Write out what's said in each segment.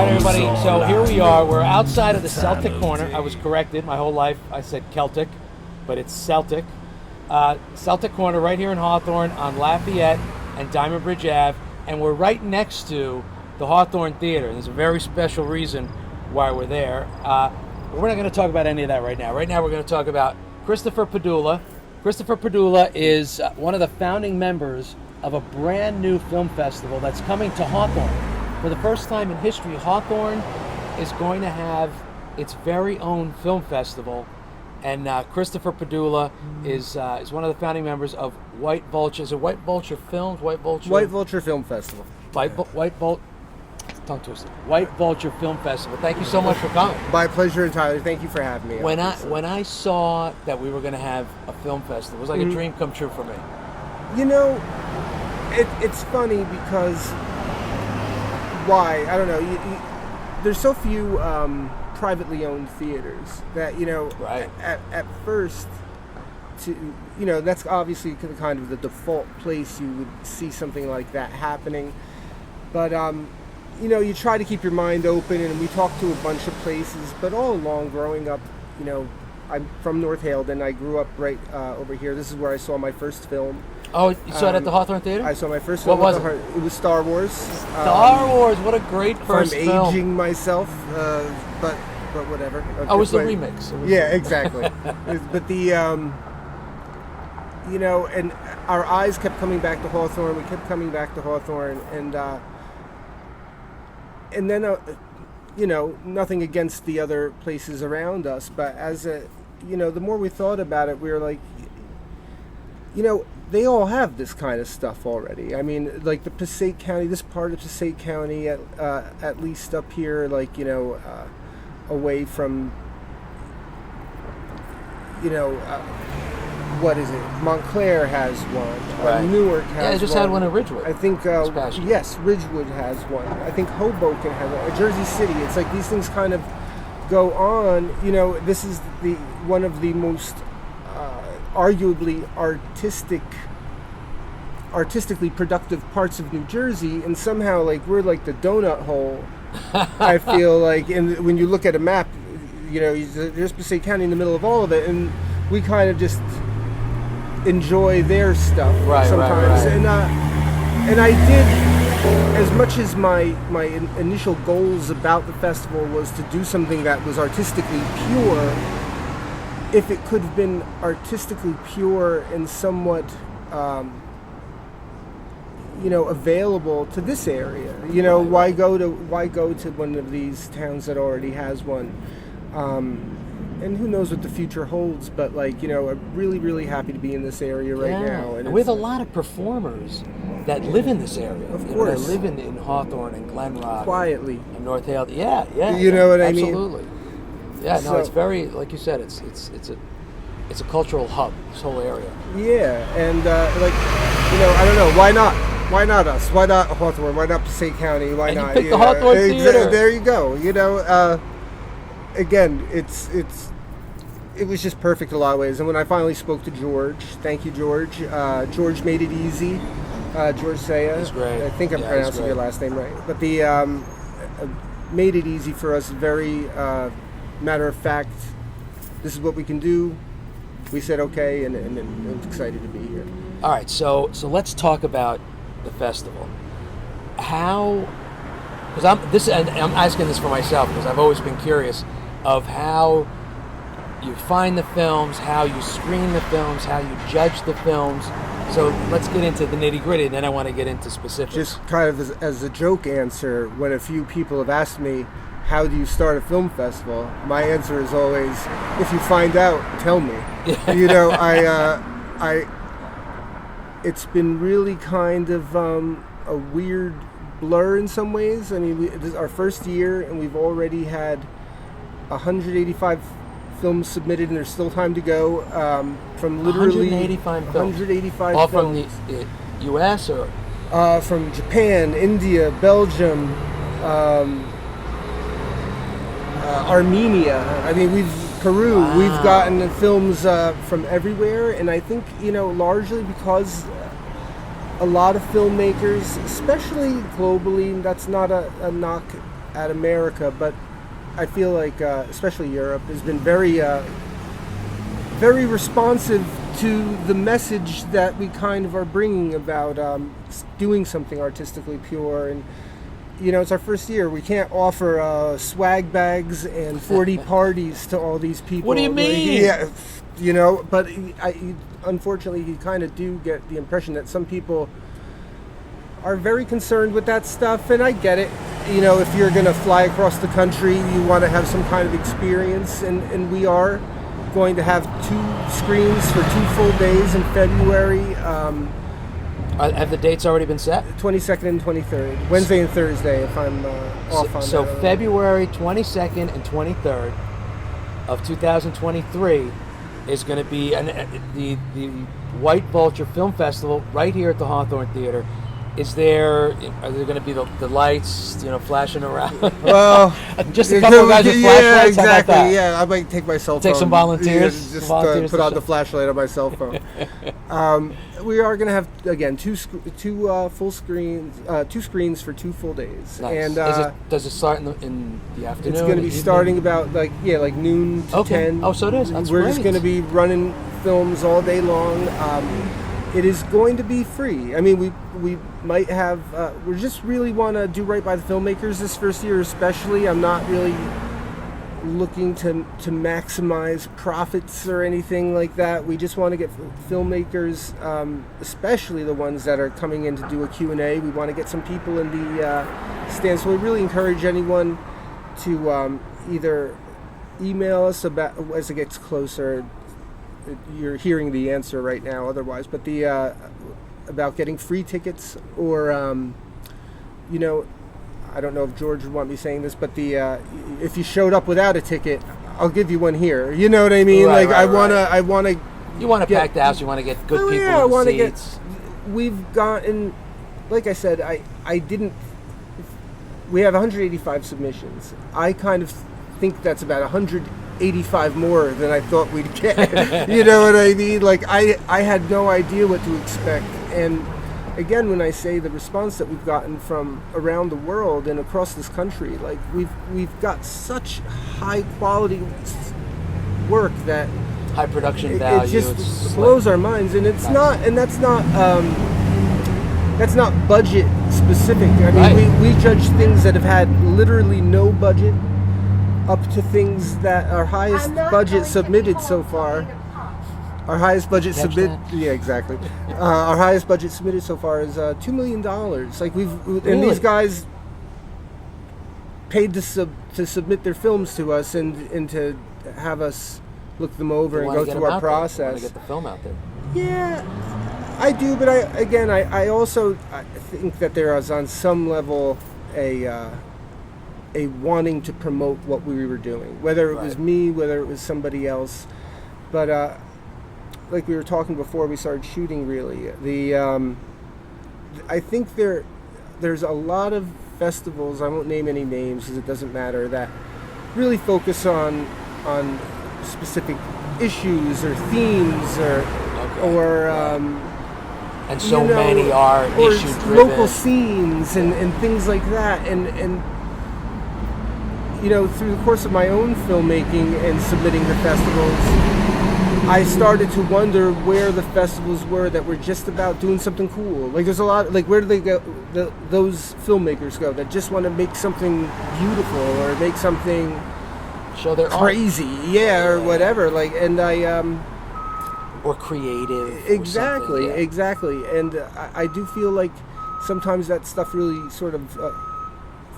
All right, everybody, so here we are. We're outside of the Celtic Corner. I was corrected my whole life. I said Celtic, but it's Celtic. Celtic Corner right here in Hawthorne on Lafayette and Diamond Bridge Ave. And we're right next to the Hawthorne Theater. There's a very special reason why we're there. We're not going to talk about any of that right now. Right now we're going to talk about Christopher Padula. Christopher Padula is one of the founding members of a brand new film festival that's coming to Hawthorne. For the first time in history, Hawthorne is going to have its very own film festival, and Christopher Padula is one of the founding members of White Vulture. Is it White Vulture Films? White Vulture Film Festival. White Vulture Film Festival. Thank you so much for coming. My pleasure, Tyler. Thank you for having me. When I saw that we were going to have a film festival, it was like a dream come true for me. You know, it's funny because. Why? I don't know. There's so few privately owned theaters that, right. at first, that's obviously kind of the default place you would see something like that happening. But, you try to keep your mind open, and we talked to a bunch of places. But all along, growing up, I'm from North Halden. I grew up right over here. This is where I saw my first film. Oh, you saw it at the Hawthorne Theater? I saw my first film. What was it? It was Star Wars. Star Wars, what a great first film. I'm aging myself, but whatever. Oh, it was the remix. Yeah, exactly. But the, and our eyes kept coming back to Hawthorne. We kept coming back to Hawthorne, and then, nothing against the other places around us, but the more we thought about it, we were like, they all have this kind of stuff already. I mean, like the Passaic County, this part of Passaic County, at least up here, away from, what is it? Montclair has one. Right. Newark has one. Yeah, I just had one in Ridgewood. I think, yes, Ridgewood has one. I think Hoboken has one. Jersey City. It's like these things kind of go on. This is one of the most arguably artistically productive parts of New Jersey, and somehow we're like the donut hole. I feel like, and when you look at a map, there's Passaic County in the middle of all of it, and we kind of just enjoy their stuff sometimes. Right. And I did, as much as my initial goals about the festival was to do something that was artistically pure. If it could have been artistically pure and somewhat, available to this area, why go to one of these towns that already has one, and who knows what the future holds? But I'm really, really happy to be in this area right now. And we have a lot of performers that live in this area. Of course, they live in Hawthorne and Glen Rock, quietly, and North Halden. Yeah. You know what I mean? Absolutely. Yeah, no, it's very, like you said, it's a cultural hub, this whole area. Yeah, and I don't know, why not? Why not us? Why not Hawthorne? Why not Passaic County? Why not? You picked the Hawthorne Theater. There you go. Again, it was just perfect in a lot of ways. And when I finally spoke to George, thank you, George. George made it easy. George Saya. He's great. I think I'm pronouncing your last name right. But the made it easy for us. Very matter of fact. This is what we can do. We said okay, and I'm excited to be here. All right, so let's talk about the festival. How? Because I'm asking this for myself because I've always been curious of how you find the films, how you screen the films, how you judge the films. So let's get into the nitty-gritty, and then I want to get into specifics. Just kind of as a joke answer, when a few people have asked me, how do you start a film festival? My answer is always, if you find out, tell me. It's been really kind of a weird blur in some ways. I mean, this is our first year, and we've already had 185 films submitted, and there's still time to go. From literally 185 films. 185 all films. From the U.S. or from Japan, India, Belgium. Armenia. I mean, Peru. Wow. We've gotten films from everywhere, and I think largely because a lot of filmmakers, especially globally, that's not a knock at America, but I feel like, especially Europe, has been very responsive to the message that we kind of are bringing about doing something artistically pure. And it's our first year. We can't offer swag bags and 40 parties to all these people. What do you mean? Yeah, but unfortunately, you kind of do get the impression that some people are very concerned with that stuff, and I get it. If you're going to fly across the country, you want to have some kind of experience, and we are going to have 2 screens for 2 full days in February. Have the dates already been set? 22nd and 23rd, Wednesday and Thursday, if I'm off on So that. February 22nd and 23rd of 2023 is going to be the White Vulture Film Festival right here at the Hawthorne Theater. Are there going to be the lights, flashing around? Well, just a couple of guys with flashlights. Yeah, How exactly. about that? Yeah, I might take my cell phone. Take some volunteers. Yeah, just volunteers put on the flashlight on my cell phone. We are going to have again two full screens, 2 screens for 2 full days. Nice. And does it start in the afternoon? it's going to be starting about like noon to 10. Oh, so it is. That's We're great. just going to be running films all day long. It is going to be free. I mean, we might have. We just really want to do right by the filmmakers this first year, especially. I'm not really looking to maximize profits or anything like that. We just want to get filmmakers, especially the ones that are coming in to do a Q&A. We want to get some people in the stands. So we really encourage anyone to either email us about as it gets closer. You're hearing the answer right now otherwise, but about getting free tickets, or I don't know if George would want me saying this, but if you showed up without a ticket, I'll give you one here. You know what I mean? Right, I want to You want to pack the house. You want to get good people yeah, in the seats. We've gotten, like I said, we have 185 submissions. I kind of think that's about 185 more than I thought we'd get. You know what I mean? Like I had no idea what to expect. And again, when I say the response that we've gotten from around the world and across this country, like we've got such high quality work that High production value. it just blows our minds. And it's not, and that's not budget specific. I mean, we judge things that have had literally no budget up to things that our highest budget submitted so far. Our highest budget yeah, exactly. Our highest budget submitted so far is $2 million. Like and these guys paid to submit their films to us and to have us look them over and go through our process. You want to get the film out there. Yeah, I do, but I also think that there is on some level a wanting to promote what we were doing, whether it was me, whether it was somebody else. But like we were talking before we started shooting, really, I think there's a lot of festivals, I won't name any names because it doesn't matter, that really focus on specific issues or themes or and so many are or issue driven, local scenes and things like that, and through the course of my own filmmaking and submitting to festivals, I started to wonder where the festivals were that were just about doing something cool. Like there's a lot, like where do they go, those filmmakers go that just want to make something beautiful or make something show their crazy, or whatever. Like, and or creative. Exactly, or exactly. And I do feel like sometimes that stuff really sort of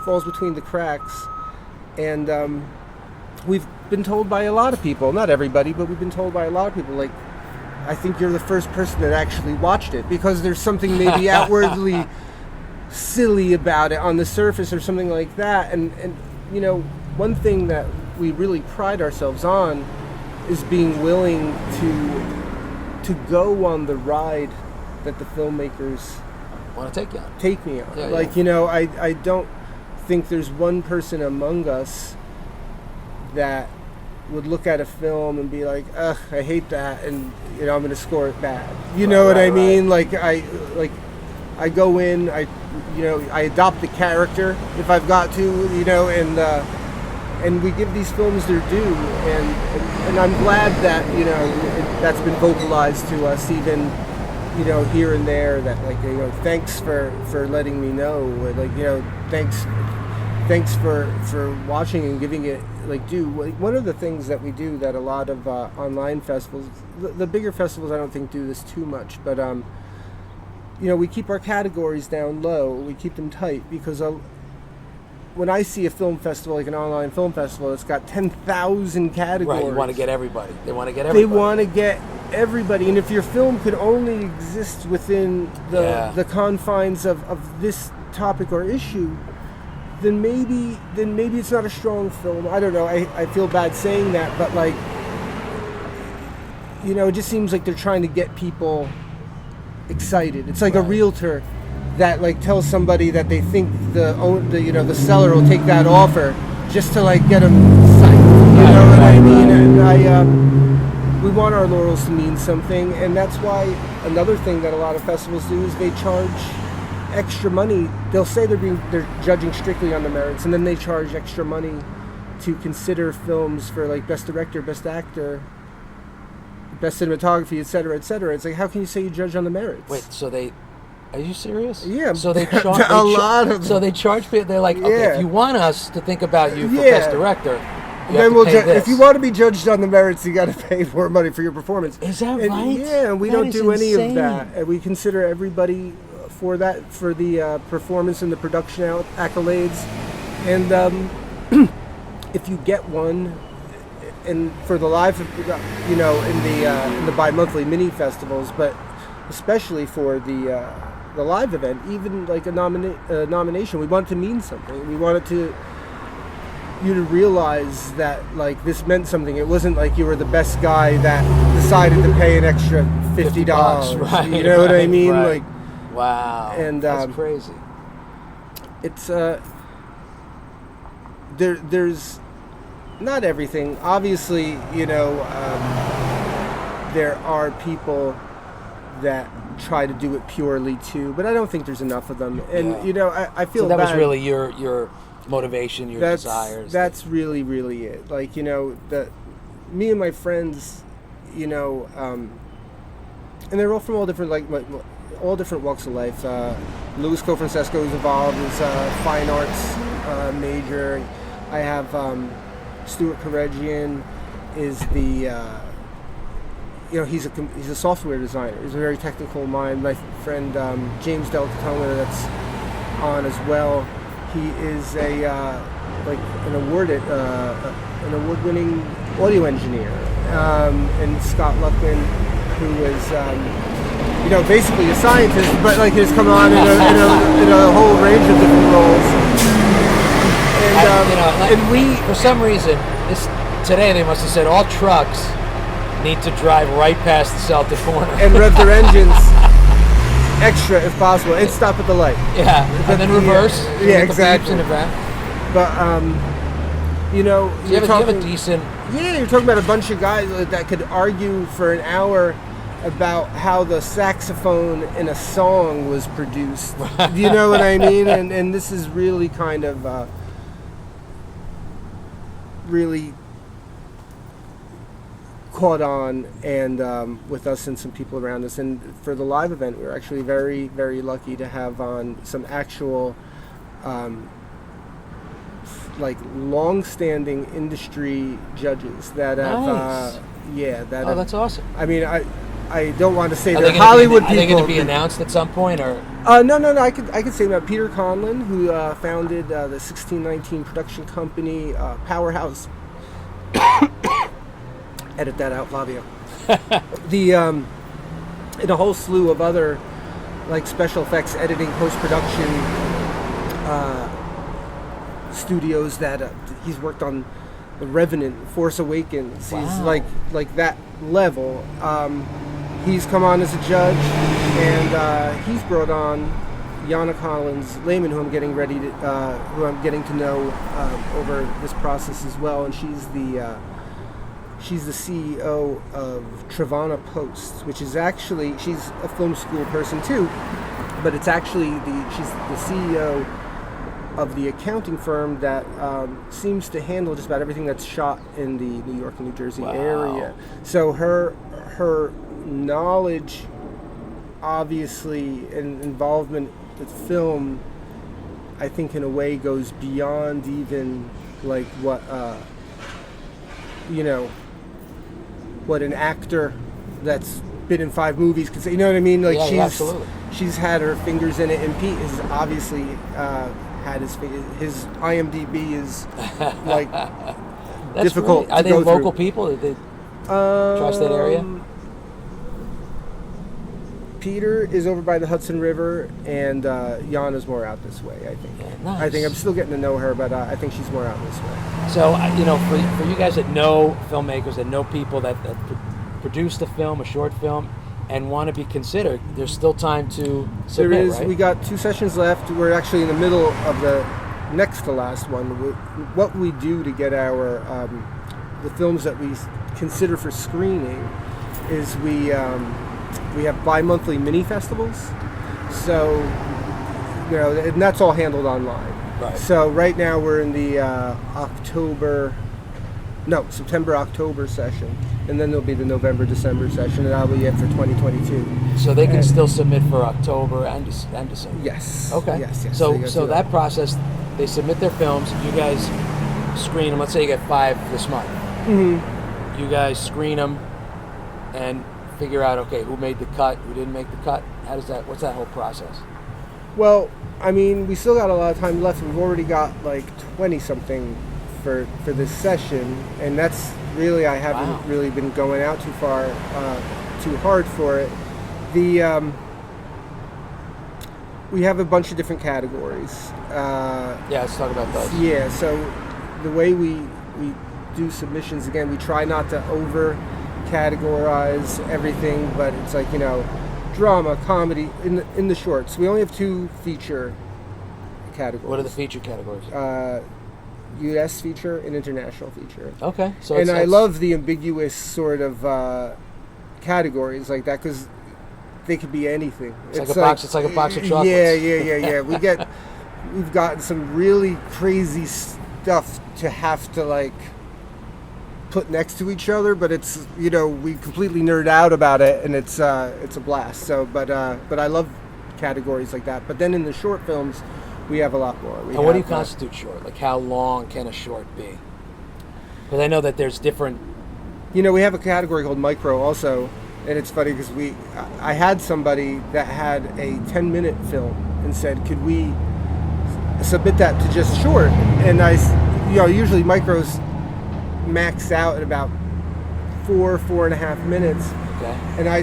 falls between the cracks. And we've been told by a lot of people, not everybody, but we've been told by a lot of people, like, I think you're the first person that actually watched it because there's something maybe outwardly silly about it on the surface or something like that. And one thing that we really pride ourselves on is being willing to go on the ride that the filmmakers want to take you on. Take me on. Yeah, I don't think there's one person among us that would look at a film and be like, ugh, I hate that, and I'm going to score it bad. You know what I mean? Right. I I go in, I adopt the character if I've got to, and we give these films their due, and I'm glad that that's been vocalized to us, even here and there, that thanks for letting me know, thanks for watching and giving it due. One of the things that we do that a lot of online festivals, the bigger festivals I don't think do this too much, but we keep our categories down low, we keep them tight, because when I see a film festival, like an online film festival, it's got 10,000 categories. Right, you want to get everybody. They want to get everybody. And if your film could only exist within the confines of this topic or issue, then maybe it's not a strong film. I don't know. I feel bad saying that, but it just seems like they're trying to get people excited. It's like a realtor that tells somebody that they think the seller will take that offer just to get them psyched. You know what I mean? And we want our laurels to mean something, and that's why another thing that a lot of festivals do is they charge extra money. They'll say they're judging strictly on the merits, and then they charge extra money to consider films for best director, best actor, best cinematography, etc., etc. It's how can you say you judge on the merits? Wait, are you serious? Yeah. So they charge So they charge people. They're like, okay, if you want us to think about you for best director, you have to pay this. If you want to be judged on the merits, you got to pay more money for your performance. Is that right? Yeah, and we don't do any of that. And we consider everybody for that, for the performance and the production accolades. And if you get one, and for the live, in the bi-monthly mini festivals, but especially for the live event, even a nomination, we want it to mean something. We wanted you to realize that this meant something. It wasn't like you were the best guy that decided to pay an extra $50. Right, you know what I mean? Right. Wow, and that's crazy. It's there's not everything. Obviously, there are people that try to do it purely too, but I don't think there's enough of them. And I feel that bad. Was really your motivation, your desires. That's really it. Me and my friends, and they're all from all different all different walks of life. Louis Cofrancesco is involved, is a fine arts major. I have Stuart Karegian is the he's a software designer. He's a very technical mind. My friend James Delcatona, that's on as well. He is an award-winning audio engineer, and Scott Luckman, who is basically a scientist, but has come on in a whole range of different roles. And we, for some reason, today they must have said all trucks need to drive right past the Celtic corner and rev their engines extra if possible, and stop at the light. Yeah, and then reverse. Yeah, exactly. But you have a decent. Yeah, you're talking about a bunch of guys that could argue for an hour about how the saxophone in a song was produced. Do you know what I mean? And this is really kind of really caught on, and with us and some people around us. And for the live event, we were actually very, very lucky to have on some actual long-standing industry judges that have that's awesome. I mean, I don't want to say they're Hollywood people. Are they going to be announced at some point, or? No. I could say that Peter Conlon, who founded the 1619 production company, Powerhouse. Edit that out, Flavio. And a whole slew of other special effects, editing, post-production studios that he's worked on. The Revenant, Force Awakens. Wow. He's that level. He's come on as a judge, and he's brought on Yana Collins-Lehman, who I'm getting to know over this process as well, and she's the CEO of Trevana Post, which is actually, she's a film school person too, but it's actually she's the CEO of the accounting firm that seems to handle just about everything that's shot in the New York and New Jersey area. So her knowledge, obviously, and involvement with film, I think in a way goes beyond even like what what an actor that's been in 5 movies could say. You know what I mean? Like absolutely. She's had her fingers in it, and Pete has obviously had his IMDb is like difficult. Are to they go local through. people? The tri-state area? Peter is over by the Hudson River, and Yana's more out this way, I think. Yeah, nice. I think I'm still getting to know her, but I think she's more out this way. So, for you guys that know filmmakers, that know people that produced a film, a short film, and want to be considered, there's still time to submit, There is. right? We got 2 sessions left. We're actually in the middle of the next to last one. What we do to get our the films that we consider for screening is we have bi-monthly mini festivals. So, and that's all handled online. Right. So right now we're in the September-October session, and then there'll be the November-December session, and that'll be it for 2022. So they can still submit for October and December? Yes. Okay. Yes. So that process, they submit their films, you guys screen them. Let's say you get 5 this month. Mm-hmm. You guys screen them and figure out, okay, who made the cut, who didn't make the cut. What's that whole process? Well, I mean, we still got a lot of time left. We've already got like 20-something for this session, and that's really, I haven't really been going out too hard for it. We have a bunch of different categories. Let's talk about those. Yeah, so the way we do submissions, again, we try not to over categorize everything, but it's like, drama, comedy in the shorts. We only have 2 feature categories. What are the feature categories? U.S. feature and international feature. Okay. So I love the ambiguous sort of categories like that, because they could be anything. It's like a box of chocolates. Yeah. We've gotten some really crazy stuff to have to like put next to each other, but it's we completely nerd out about it, and it's a blast. So, but I love categories like that. But then in the short films, we have a lot more. What do you constitute short? Like, how long can a short be? Because I know that there's different. We have a category called micro also, and it's funny because I had somebody that had a 10-minute film and said, could we submit that to just short? And usually micros max out at about 4.5 minutes. Okay. And I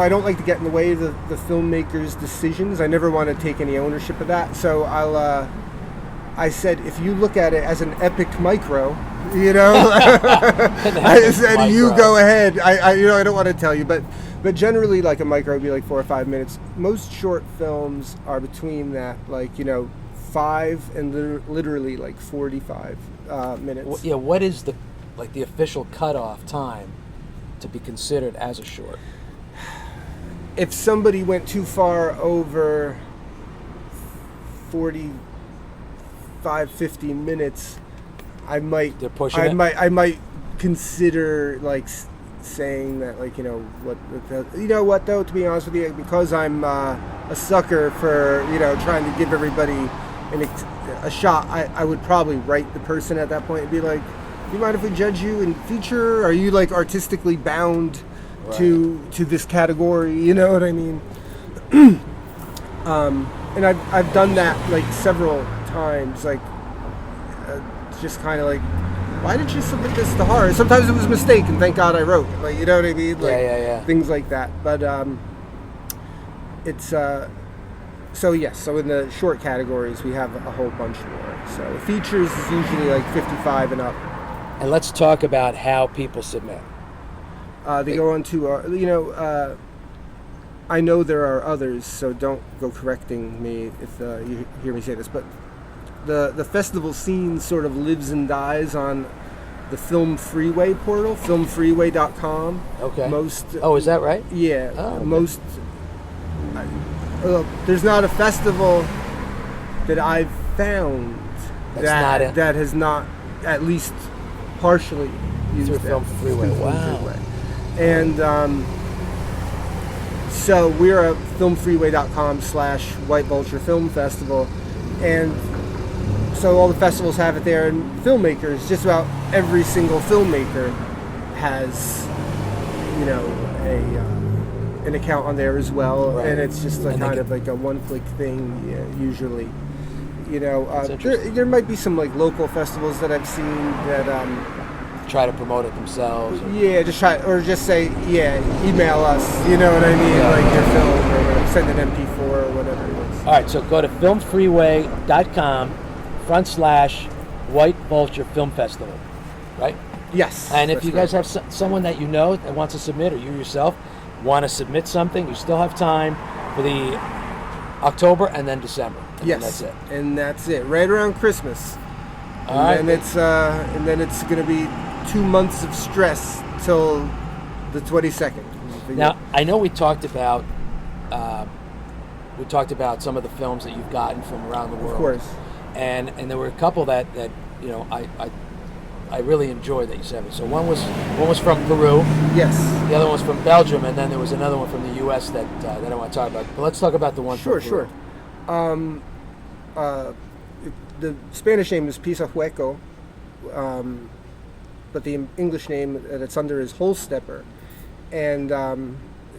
don't like to get in the way of the filmmaker's decisions. I never want to take any ownership of that. So I said, if you look at it as an epic micro, I said, micro. You go ahead. I don't want to tell you, but generally, like a micro would be like 4 or 5 minutes. Most short films are between that, 5 and literally like 45 minutes. What is the official cutoff time to be considered as a short? If somebody went too far over 45, 50 minutes, I might consider saying that what though, to be honest with you, because I'm a sucker for trying to give everybody a shot, I would probably write the person at that point and be like, do you mind if we judge you in feature? Are you artistically bound to this category? You know what I mean? And I've done that several times, just kind of why did you submit this to horror? Sometimes it was a mistake, and thank God I wrote. You know what I mean? Things like that. But it's so yes. So in the short categories, we have a whole bunch more. So features is usually 55 and up. And let's talk about how people submit. They go on to I know there are others, so don't go correcting me if you hear me say this, but the festival scene sort of lives and dies on the Film Freeway portal, filmfreeway.com. Okay. Most. Is that right? Yeah. Oh, okay. Most. there's not a festival that I've found that has not at least partially used through Film Freeway. Wow. Freeway. And so we're at filmfreeway.com/White Vulture Film Festival, and so all the festivals have it there, and filmmakers, just about every single filmmaker has, an account on there as well, right. And it's just kind of like a one-click thing, usually. There might be some like local festivals that I've seen that try to promote it themselves. Yeah, just say, email us. You know what I mean? Yeah. Like your film, or send an MP4 or whatever it is. All right, so go to filmfreeway.com/White Vulture Film Festival, right? Yes. And if you guys have someone that you know that wants to submit, or you yourself want to submit something, you still have time for the October and then December. And yes, that's it. And that's it. Right around Christmas. And then it's going to be 2 months of stress till the 22nd. Now, I know we talked about some of the films that you've gotten from around the world. Of course. And there were a couple that I really enjoyed that you sent me. So one was from Peru. Yes. The other one was from Belgium, and then there was another one from the U.S. that I want to talk about. But let's talk about the one from Peru. Sure. The Spanish name is Pisa Hueco, but the English name that it's under is Hole Stepper, and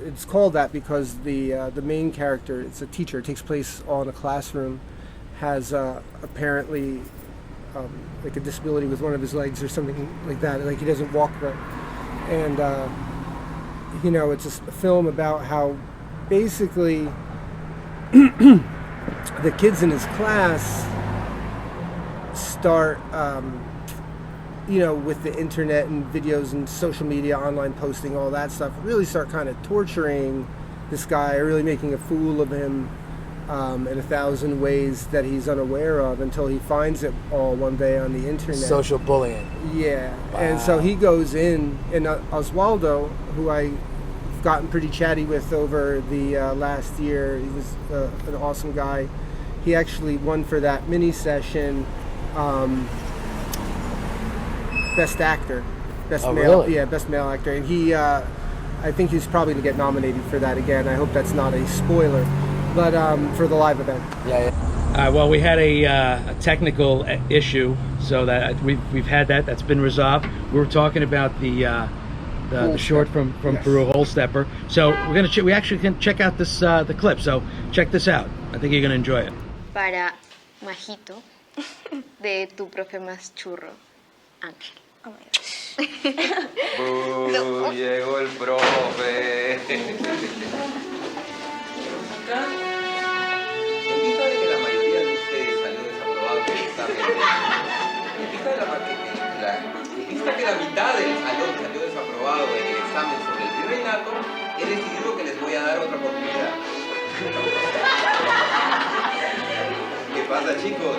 it's called that because the main character, it's a teacher. It takes place all in a classroom, has apparently like a disability with one of his legs or something like that. Like he doesn't walk right, and it's a film about how basically the kids in his class start, with the internet and videos and social media, online posting, all that stuff, really start kind of torturing this guy, really making a fool of him in 1,000 ways that he's unaware of, until he finds it all one day on the internet. Social bullying. Yeah. Wow. And so he goes in, and Oswaldo, who I've gotten pretty chatty with over the last year, he was an awesome guy. He actually won for that mini session Best Actor. Best male. Really? Yeah, Best Male Actor. And he, I think he's probably going to get nominated for that again. I hope that's not a spoiler, but for the live event. Yeah. Well, we had a technical issue, so that we've had that. That's been resolved. We were talking about the short from Yes. Peru, Hole Stepper. So we actually can check out this the clip. So check this out. I think you're going to enjoy it. Para Majito, de tu profe más churro, Ángel. Oh my gosh. Llegó el profe. Acá, en vista de que la mayoría de ustedes salió desaprobado del examen, en vista que la mitad del salón salió desaprobado en el examen sobre el virreinato, he decidido que les voy a dar otra oportunidad. ¿Qué pasa, chicos?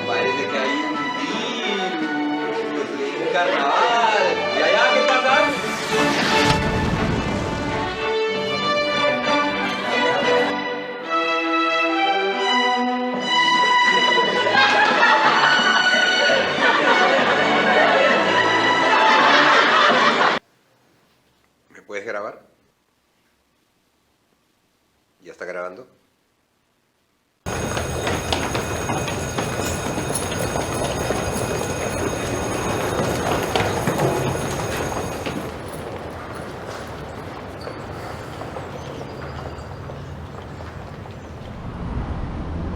Parece que hay un virus, un carnaval. ¿Y allá qué pasa? ¿Me puedes grabar? ¿Ya está grabando?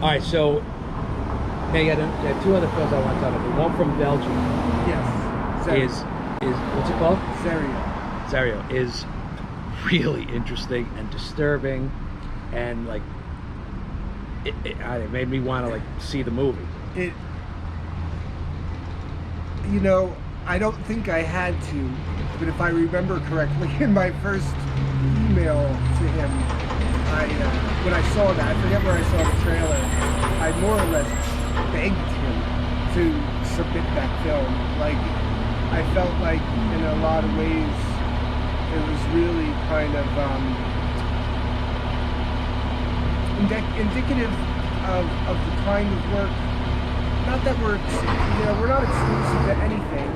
All right, so now you got two other films I want to talk about. The one from Belgium Yes. is what's it called? Serio. Zario is really interesting and disturbing, and like it made me want to like see the movie. I don't think I had to, but if I remember correctly, in my first email to him, when I saw that, I forget where I saw the trailer, I more or less begged him to submit that film. Like, I felt like in a lot of ways it was really kind of indicative of the kind of work. Not that we're not exclusive to anything,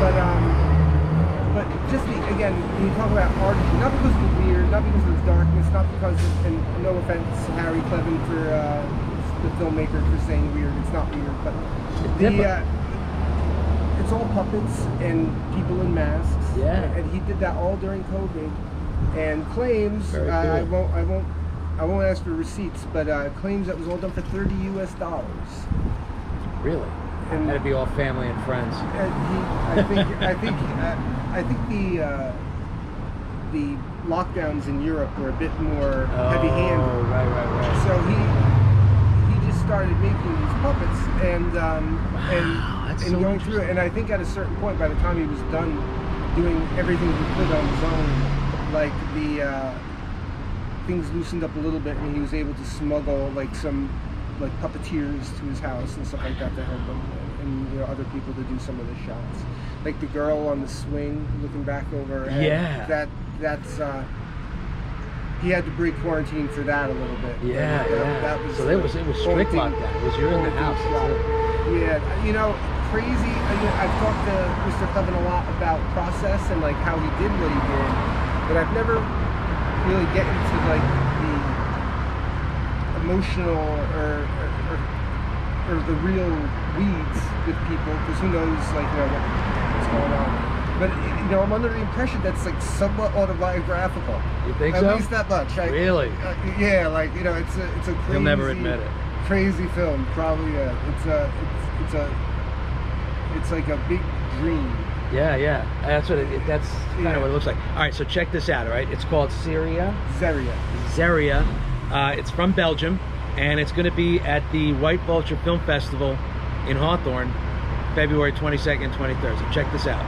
but just again, when you talk about art, not because of the weird, not because of the darkness, not because of, and no offense, Harry Clevin, for the filmmaker, for saying weird. It's not weird, but it's all puppets and people in masks. Yeah. And he did that all during COVID, and claims Very cool. I won't ask for receipts, but claims that was all done for $30 US. Really? And That'd be all family and friends. I think the lockdowns in Europe were a bit more heavy-handed. Oh, right. So he just started making these puppets and so going through it. And I think at a certain point, by the time he was done doing everything he could on his own, like things loosened up a little bit, and he was able to smuggle some puppeteers to his house and stuff like that to help him, and other people to do some of the shots, like the girl on the swing looking back over her head. Yeah. That's he had to break quarantine for that a little bit. Yeah. That was so it was strict lockdown. It was you're in the house. Yeah, crazy. I've talked to Mr. Clevin a lot about process and how he did what he did, but I've never really get into the emotional or the real weeds with people, because who knows what's going on. But I'm under the impression that's somewhat autobiographical. You think At so? least that much. Really? Yeah, it's a crazy. You'll never admit it. Crazy film, probably. It's like a big dream. Yeah. That's kind of what it looks like. All right, so check this out. All right, it's called Zeria. It's from Belgium, and it's going to be at the White Vulture Film Festival in Hawthorne, February 22nd and 23rd. So check this out.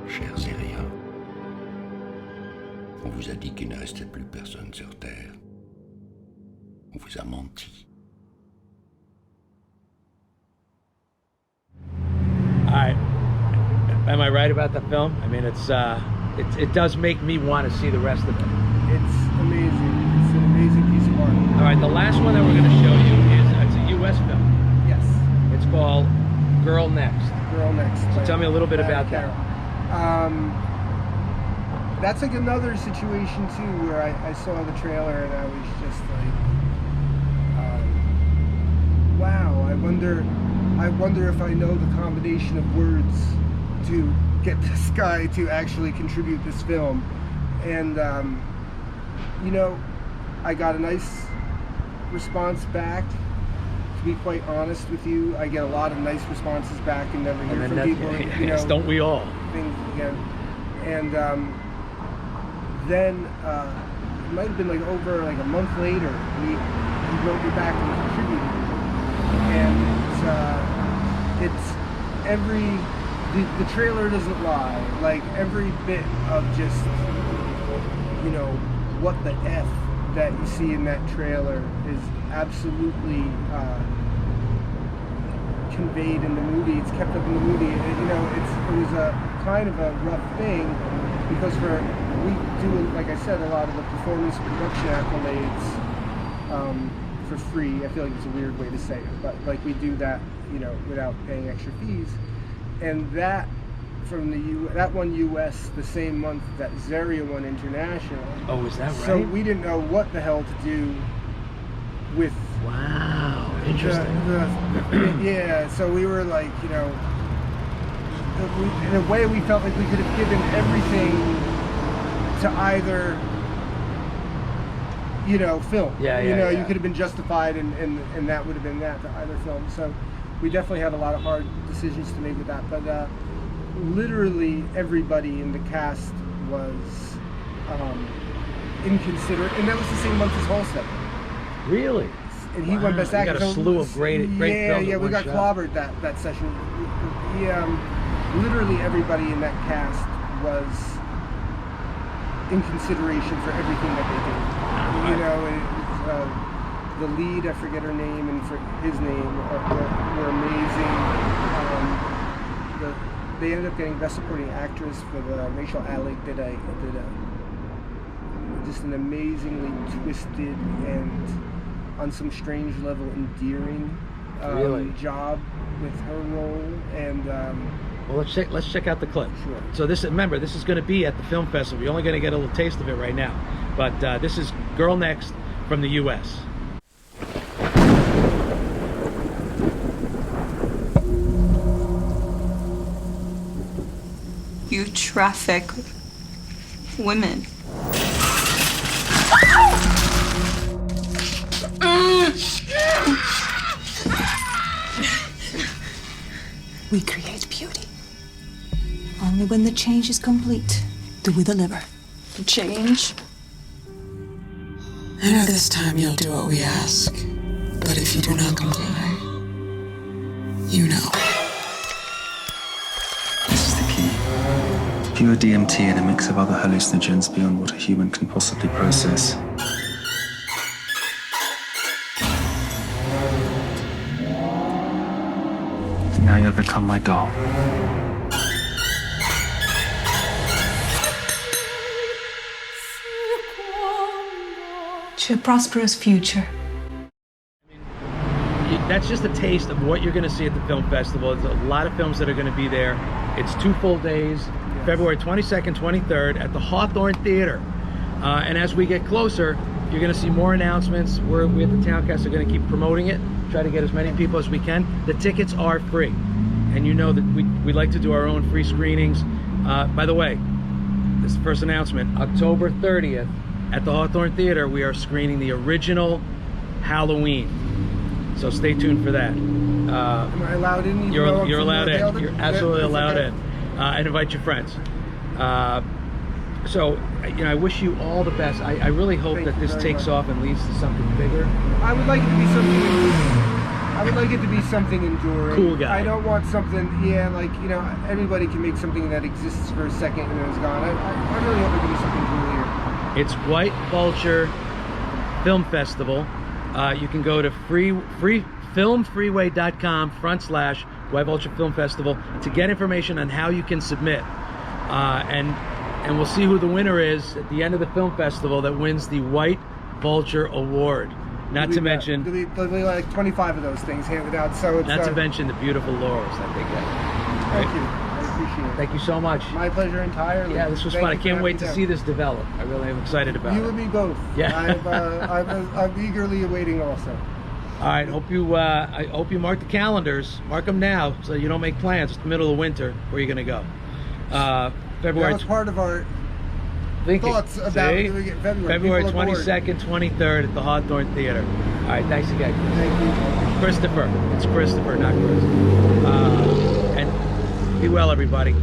Cher Zeria, on vous a dit qu'il ne restait plus personne sur Terre. On vous a menti. All right. Am I right about the film? I mean, it does make me want to see the rest of it. It's amazing. It's an amazing piece of art. All right, the last one that we're going to show you is it's a U.S. film. Yes. It's called Girl Next. Girl Next. So tell me a little bit about that. That's another situation too, where I saw the trailer and I was just wow. I wonder if I know the combination of words to get this guy to actually contribute this film. And I got a nice response back. To be quite honest with you, I get a lot of nice responses back and never hear from people. Yes, don't we all? Things again. And then it might have been over a month later, he wrote me back and contributed. And it's the trailer doesn't lie. Every bit of just what the F that you see in that trailer is absolutely conveyed in the movie. It's kept up in the movie. It was a kind of a rough thing because we do, like I said, a lot of the performance production accolades for free. I feel like it's a weird way to say it, but we do that without paying extra fees. And that that won US the same month that Zeria won international. Oh, is that right? So we didn't know what the hell to do with. Wow, interesting. Yeah, so we were like, in a way we felt like we could have given everything to either, film. Yeah. You could have been justified and that would have been that to either film. So we definitely had a lot of hard decisions to make with that. But literally everybody in the cast was inconsiderate. And that was the same month as Halstead. Really? And he won Best Actor. You got a slew of great films. Yeah, we got clobbered that session. Literally everybody in that cast was in consideration for everything that they did. And the lead, I forget her name, and for his name, were amazing. They ended up getting Best Supporting Actress for Rachel Alec did just an amazingly twisted and on some strange level endearing job with her role. And well, let's check out the clip. Sure. So this is going to be at the film festival. You're only going to get a little taste of it right now, but this is Girl Next from the U.S. You traffic women. We create beauty. Only when the change is complete do we deliver. Change? I know this time you'll do what we ask, but if you do not comply, you know. This is the key. Pure DMT and a mix of other hallucinogens beyond what a human can possibly process. Now you'll become my doll. To a prosperous future. That's just a taste of what you're going to see at the film festival. There's a lot of films that are going to be there. It's 2 full days, yes. February 22nd, 23rd at the Hawthorne Theater. And as we get closer, you're going to see more announcements. We at the Towncast are going to keep promoting it, try to get as many people as we can. The tickets are free. And you know that we like to do our own free screenings. By the way, this first announcement, October 30th at the Hawthorne Theater, we are screening the original Halloween. So stay tuned for that. Am I allowed in? You're allowed in. You're absolutely allowed in. And invite your friends. So, I wish you all the best. I really hope that this takes off and leads to something bigger. I would like it to be something. I would like it to be something enduring. Cool guy. I don't want something. Everybody can make something that exists for a second and then it's gone. I really hope it can be something cool here. It's White Vulture Film Festival. You can go to filmfreeway.com/White Vulture Film Festival to get information on how you can submit. And we'll see who the winner is at the end of the film festival that wins the White Vulture Award. Not to mention... There'll be like 25 of those things handed out, so it's... Not to mention the beautiful laurels that they get. Thank you. I appreciate it. Thank you so much. My pleasure entirely. Yeah, this was fun. I can't wait to see this develop. I really am excited about it. You and me both. Yeah. I'm eagerly awaiting also. All right. I hope you mark the calendars. Mark them now so you don't make plans. It's the middle of winter. Where are you going to go? February. That was part of our thoughts about doing it February 22nd, 23rd at the Hawthorne Theater. All right. Thanks again. Thank you. Christopher. It's Christopher, not Chris. And be well, everybody.